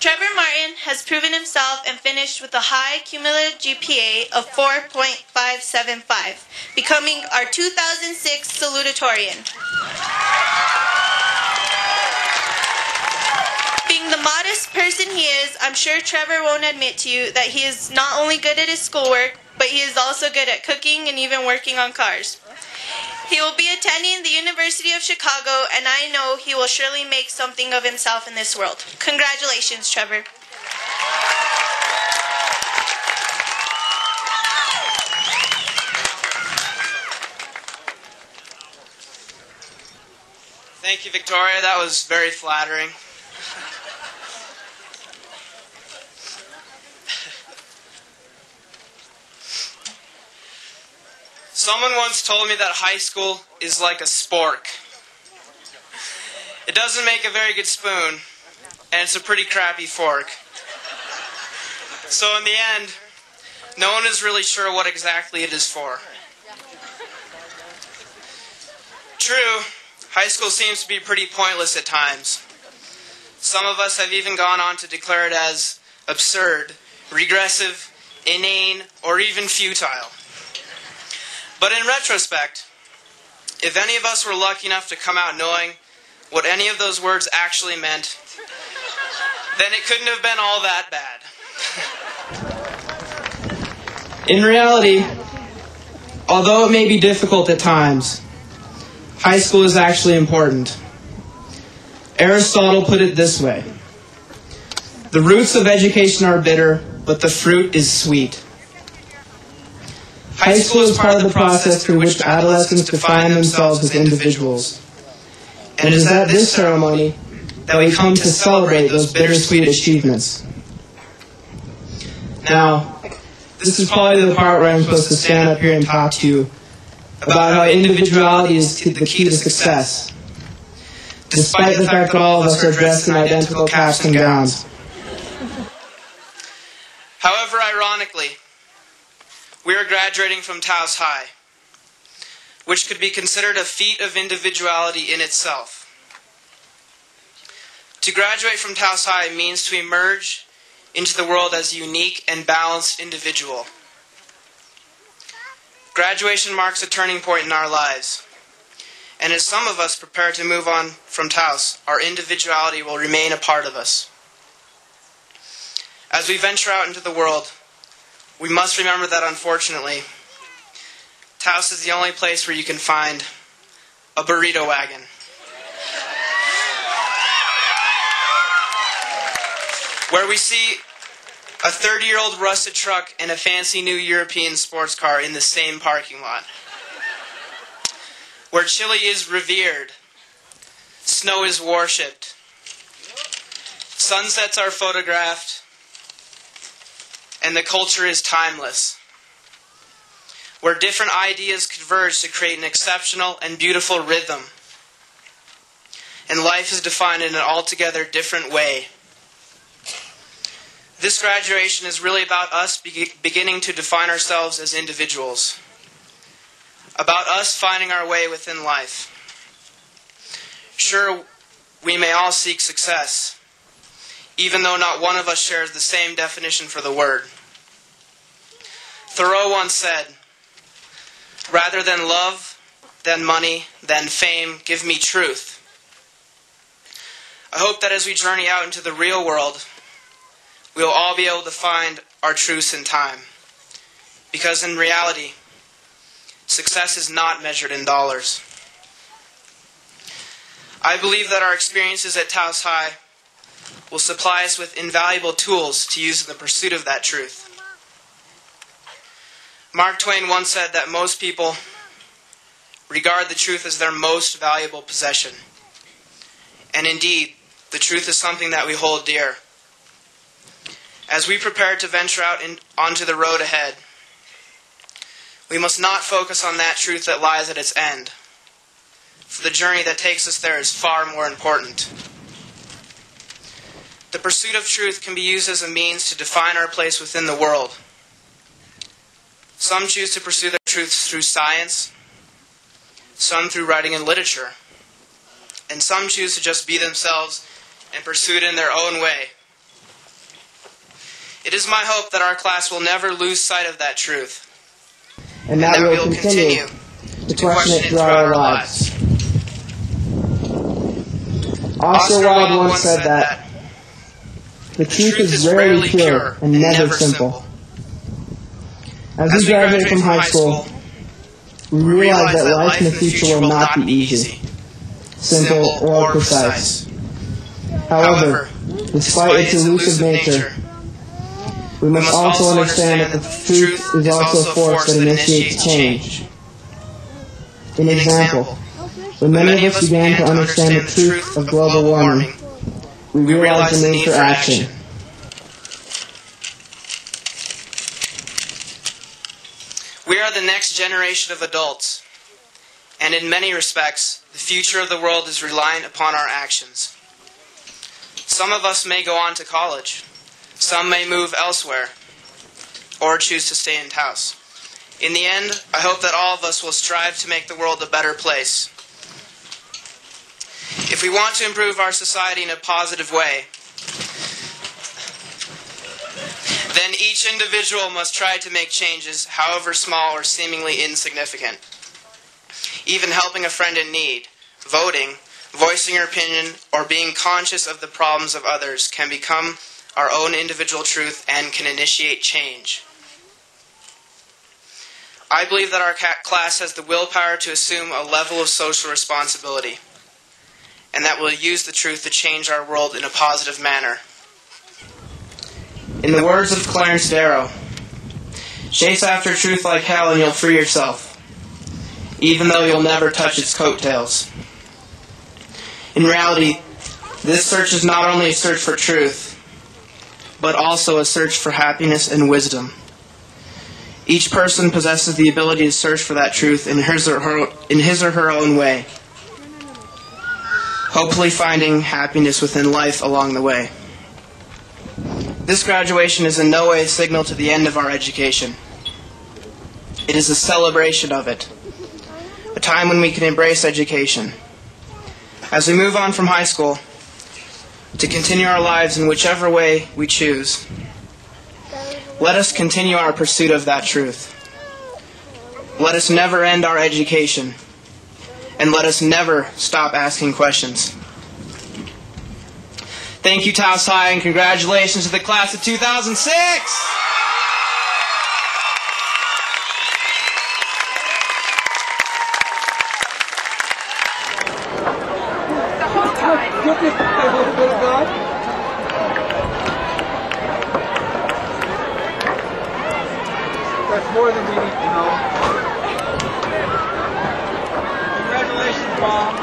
Trevor Martin has proven himself and finished with a high cumulative GPA of 4.575, becoming our 2006 salutatorian. Being the modest person he is, I'm sure Trevor won't admit to you that he is not only good at his schoolwork, but he is also good at cooking and even working on cars. He will be attending the University of Chicago, and I know he will surely make something of himself in this world. Congratulations, Trevor. Thank you, Victoria. That was very flattering. Someone once told me that high school is like a spork. It doesn't make a very good spoon, and it's a pretty crappy fork. So in the end, no one is really sure what exactly it is for. True, high school seems to be pretty pointless at times. Some of us have even gone on to declare it as absurd, regressive, inane, or even futile. But in retrospect, if any of us were lucky enough to come out knowing what any of those words actually meant, then it couldn't have been all that bad. In reality, although it may be difficult at times, high school is actually important. Aristotle put it this way: the roots of education are bitter, but the fruit is sweet. High school is part of the process through which adolescents define themselves as individuals. And it is at this ceremony that we come to celebrate those bittersweet achievements. Now, this is probably the part where I'm supposed to stand up here and talk to you about how individuality is the key to success, despite the fact that all of us are dressed in identical caps and gowns. However, ironically, we are graduating from Taos High, which could be considered a feat of individuality in itself. To graduate from Taos High means to emerge into the world as a unique and balanced individual. Graduation marks a turning point in our lives, and as some of us prepare to move on from Taos, our individuality will remain a part of us. As we venture out into the world, we must remember that, unfortunately, Taos is the only place where you can find a burrito wagon. Where we see a 30-year-old rusted truck and a fancy new European sports car in the same parking lot. Where chili is revered, snow is worshipped, sunsets are photographed, and the culture is timeless. Where different ideas converge to create an exceptional and beautiful rhythm. And life is defined in an altogether different way. This graduation is really about us beginning to define ourselves as individuals. About us finding our way within life. Sure, we may all seek success, even though not one of us shares the same definition for the word. Thoreau once said, "Rather than love, than money, than fame, give me truth." I hope that as we journey out into the real world, we will all be able to find our truths in time. Because in reality, success is not measured in dollars. I believe that our experiences at Taos High will supply us with invaluable tools to use in the pursuit of that truth. Mark Twain once said that most people regard the truth as their most valuable possession. And indeed, the truth is something that we hold dear. As we prepare to venture out onto the road ahead, we must not focus on that truth that lies at its end, for the journey that takes us there is far more important. The pursuit of truth can be used as a means to define our place within the world. Some choose to pursue their truths through science, some through writing and literature, and some choose to just be themselves and pursue it in their own way. It is my hope that our class will never lose sight of that truth, and that we will continue to question it throughout our lives. Oscar Wilde once said that the truth is rarely pure and never simple. As we graduate from high school, we realize that life in the future will not be easy, simple, or precise. However, despite its elusive nature, we must also understand that the truth is also a force that initiates change. An example, when many of us began to understand the truth of global warming, we realized the need for action. We are the next generation of adults, and in many respects, the future of the world is reliant upon our actions. Some of us may go on to college. Some may move elsewhere, or choose to stay in house. In the end, I hope that all of us will strive to make the world a better place. If we want to improve our society in a positive way, then each individual must try to make changes, however small or seemingly insignificant. Even helping a friend in need, voting, voicing your opinion, or being conscious of the problems of others can become our own individual truth and can initiate change. I believe that our class has the willpower to assume a level of social responsibility, and that we'll use the truth to change our world in a positive manner. In the words of Clarence Darrow, chase after truth like hell and you'll free yourself, even though you'll never touch its coattails. In reality, this search is not only a search for truth, but also a search for happiness and wisdom. Each person possesses the ability to search for that truth in his or her own way, hopefully finding happiness within life along the way. This graduation is in no way a signal to the end of our education. It is a celebration of it, a time when we can embrace education. As we move on from high school, to continue our lives in whichever way we choose, let us continue our pursuit of that truth. Let us never end our education, and let us never stop asking questions. Thank you, Taos High, and congratulations to the class of 2006! That's more than we need to know. Congratulations, Mom.